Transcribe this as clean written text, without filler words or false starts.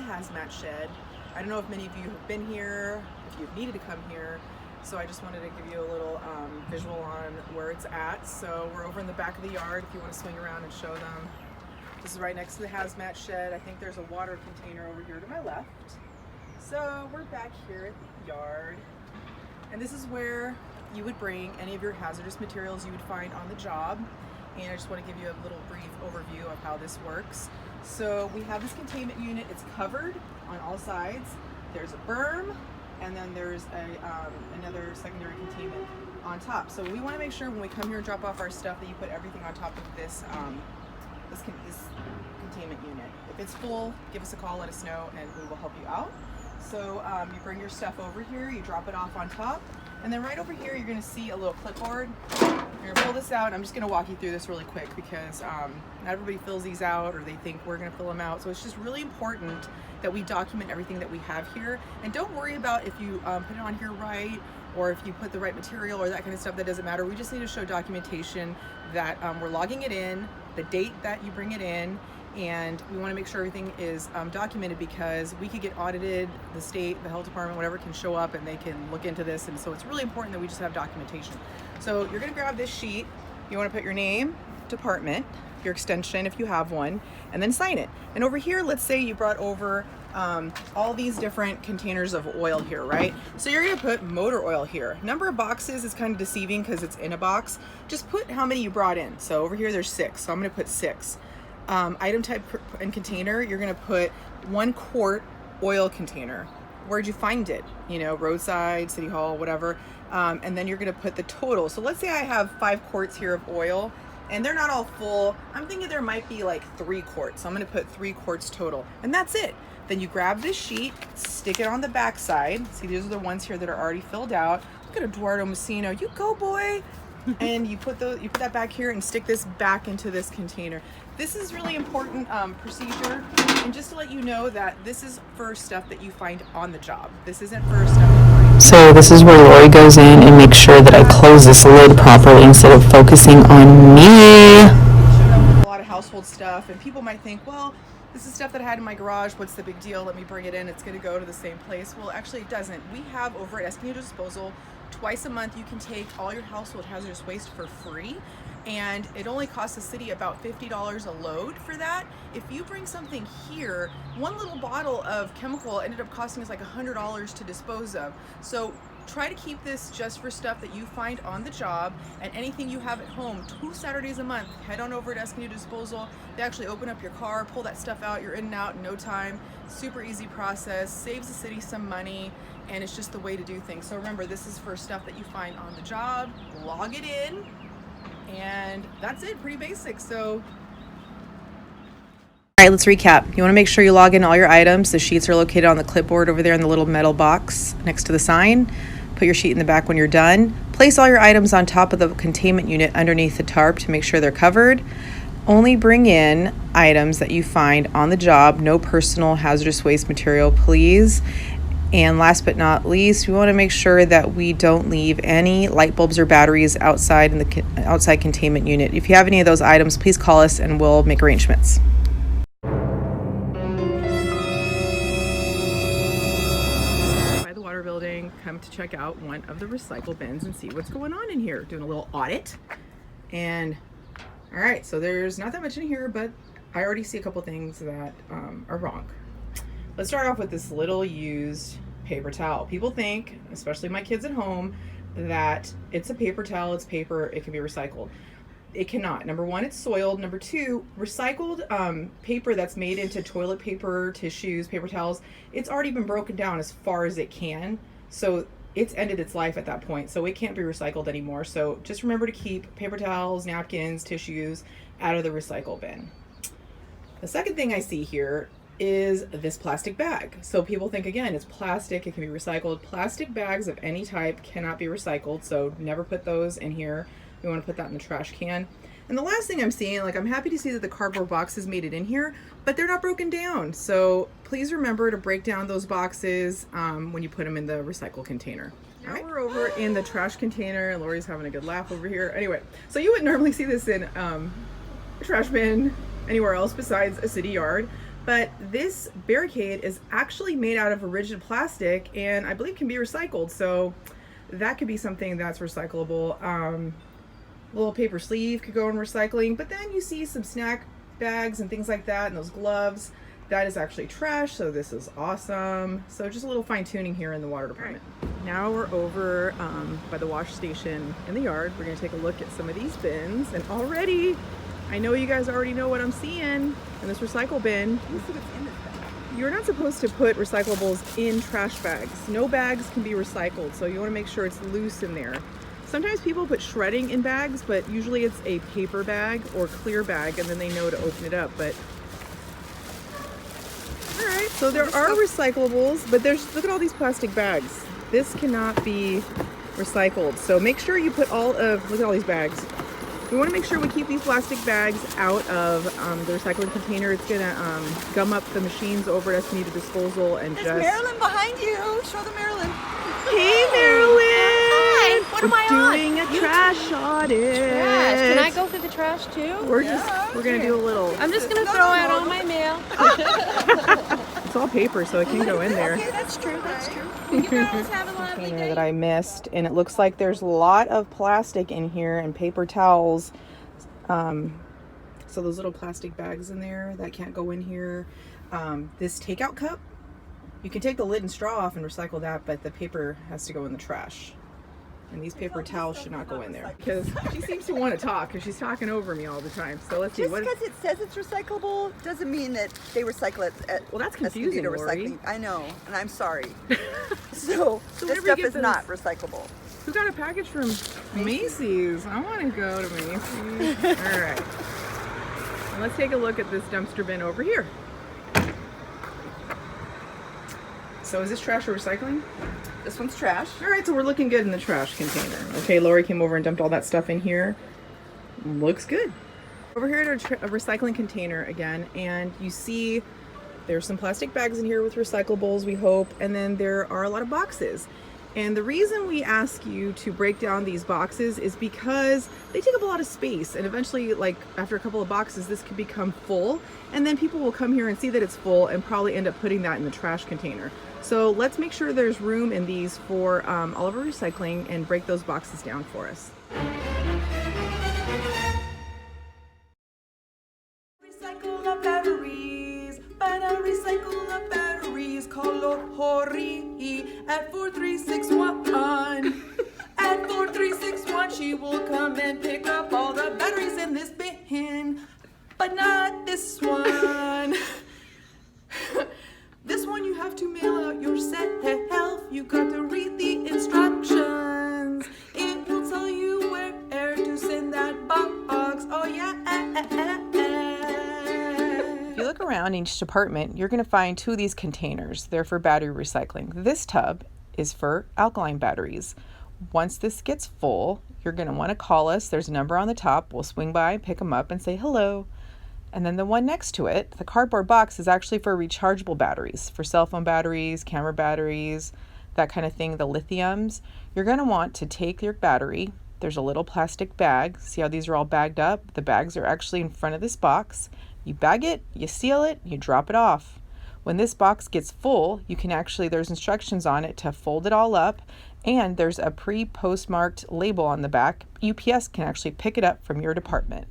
hazmat shed. I don't know if many of you have been here, if you've needed to come here, so I just wanted to give you a little visual on where it's at. So we're over in the back of the yard if you want to swing around and show them. This is right next to the hazmat shed. I think there's a water container over here to my left. So we're back here at the yard, and this is where you would bring any of your hazardous materials you would find on the job. And I just want to give you a little brief overview of how this works. So we have this containment unit. It's covered on all sides. There's a berm, and then there's another secondary containment on top. So we want to make sure when we come here and drop off our stuff that you put everything on top of this containment unit. If it's full, give us a call, let us know, and we will help you out. So you bring your stuff over here, you drop it off on top, and then right over here you're going to see a little clipboard. You're going to pull this out. I'm just going to walk you through this really quick because not everybody fills these out, or they think we're going to fill them out. So it's just really important that we document everything that we have here. And don't worry about if you put it on here right, or if you put the right material or that kind of stuff. That doesn't matter. We just need to show documentation that we're logging it in, the date that you bring it in, and we want to make sure everything is documented, because we could get audited, the state, the health department, whatever can show up and they can look into this. And so it's really important that we just have documentation. So you're going to grab this sheet. You want to put your name, department, your extension if you have one, and then sign it. And over here, let's say you brought over all these different containers of oil here, right? So you're going to put motor oil here. Number of boxes is kind of deceiving because it's in a box. Just put how many you brought in. So over here there's 6, so I'm going to put 6. Item type and container, you're going to put 1 quart oil container. Where'd you find it? You know, roadside, city hall, whatever. And then you're going to put the total. So let's say I have 5 quarts here of oil, and they're not all full. I'm thinking there might be like 3 quarts. So I'm going to put 3 quarts total, and that's it. Then you grab this sheet, stick it on the back side. See, these are the ones here that are already filled out. Look at Eduardo Messino. You go, boy. And you put that back here and stick this back into this container. This is really important procedure. And just to let you know that this is for stuff that you find on the job. This isn't for stuff you find. So this is where Lori goes in and makes sure that I close this lid properly instead of focusing on me. A lot of household stuff, and people might think, well, this is stuff that I had in my garage. What's the big deal? Let me bring it in. It's going to go to the same place. Well, actually it doesn't. We have over at Escondido Disposal, twice a month you can take all your household hazardous waste for free, and it only costs the city about $50 a load for that. If you bring something here, one little bottle of chemical ended up costing us like $100 to dispose of. So try to keep this just for stuff that you find on the job, and anything you have at home. 2 Saturdays a month, head on over to Escondido Disposal. They actually open up your car, pull that stuff out, you're in and out in no time. Super easy process, saves the city some money, and it's just the way to do things. So remember, this is for stuff that you find on the job. Log it in, and that's it. Pretty basic. So all right, let's recap. You want to make sure you log in all your items. The sheets are located on the clipboard over there in the little metal box next to the sign. Put your sheet in the back when you're done. Place all your items on top of the containment unit underneath the tarp to make sure they're covered. Only bring in items that you find on the job. No personal hazardous waste material, please. And last but not least, we want to make sure that we don't leave any light bulbs or batteries outside in the outside containment unit. If you have any of those items, please call us and we'll make arrangements. Building, come to check out one of the recycle bins and see what's going on in here. Doing a little audit. And all right, so there's not that much in here, but I already see a couple things that are wrong. Let's start off with this little used paper towel. People think, especially my kids at home, that it's a paper towel, it's paper, it can be recycled. It cannot. Number 1, it's soiled. Number 2, recycled paper that's made into toilet paper, tissues, paper towels, it's already been broken down as far as it can. So it's ended its life at that point. So it can't be recycled anymore. So just remember to keep paper towels, napkins, tissues out of the recycle bin. The second thing I see here is this plastic bag. So people think, again, it's plastic, it can be recycled. Plastic bags of any type cannot be recycled. So never put those in here. We want to put that in the trash can. And the last thing I'm seeing, like, I'm happy to see that the cardboard boxes made it in here, but they're not broken down. So please remember to break down those boxes when you put them in the recycle container. All right, we're over in the trash container. Lori's having a good laugh over here. Anyway, so you wouldn't normally see this in a trash bin anywhere else besides a city yard, But this barricade is actually made out of a rigid plastic and I believe can be recycled. So that could be something that's recyclable. Little paper sleeve could go in recycling, but then you see some snack bags and things like that and those gloves. That is actually trash, so this is awesome. So just a little fine tuning here in the water department. Now we're over by the wash station in the yard. We're gonna take a look at some of these bins, and already, I know you guys already know what I'm seeing in this recycle bin. Let me see what's in this bag. You're not supposed to put recyclables in trash bags. No bags can be recycled, so you wanna make sure it's loose in there. Sometimes people put shredding in bags, but usually it's a paper bag or clear bag, and then they know to open it up. But all right, so there are recyclables, but look at all these plastic bags. This cannot be recycled. So make sure you put look at all these bags. We want to make sure we keep these plastic bags out of the recycling container. It's gonna gum up the machines over at Escondido Disposal and There's Marilyn behind you. Show the Marilyn. Hey, Marilyn! Hi, what am I on? Doing a trash audit. Trash. Can I go through the trash too? We're gonna do a little. I'm just gonna throw out all my mail. It's all paper, so it can go in there. Okay, that's true. That's true. You girls have a lovely Container day. that I missed, and it looks like there's a lot of plastic in here and paper towels. So those little plastic bags in there that can't go in here. This takeout cup, you can take the lid and straw off and recycle that, but the paper has to go in the trash. And these paper towels should not go in there because she seems to want to talk because she's talking over me all the time. So let's see Just what. because it says it's recyclable doesn't mean that they recycle it at Well, that's confusing, Escondido Lori. Recycling. I know, and I'm sorry. So So this whenever you stuff get is those- not recyclable. Who got a package from Macy's? I want to go to Macy's. All right. And let's take a look at this dumpster bin over here. So is this trash or recycling? This one's trash. All right, so we're looking good in the trash container. Okay, Lori came over and dumped all that stuff in here. Looks good. Over here at a recycling container again, and you see there's some plastic bags in here with recyclables, we hope, and then there are a lot of boxes. And the reason we ask you to break down these boxes is because they take up a lot of space, and eventually, like after a couple of boxes, this could become full, and then people will come here and see that it's full and probably end up putting that in the trash container. So let's make sure there's room in these for all of our recycling and break those boxes down for us. Recycle our batteries, para recycle our batteries, call Lori at 4361. At 4361, she will come and pick up all the batteries in this bin, but not this one. This one you have to mail out yourself. You got to read the instructions. It will tell you where to send that box. Oh yeah. If you look around in each department, you're going to find two of these containers. They're for battery recycling. This tub is for alkaline batteries. Once this gets full, you're going to want to call us. There's a number on the top. We'll swing by, pick them up, and say hello. And then the one next to it, the cardboard box, is actually for rechargeable batteries, for cell phone batteries, camera batteries, that kind of thing, the lithiums. You're going to want to take your battery. There's a little plastic bag. See how these are all bagged up? The bags are actually in front of this box. You bag it, you seal it, you drop it off. When this box gets full, you can actually, there's instructions on it to fold it all up, and there's a pre-postmarked label on the back. UPS can actually pick it up from your department.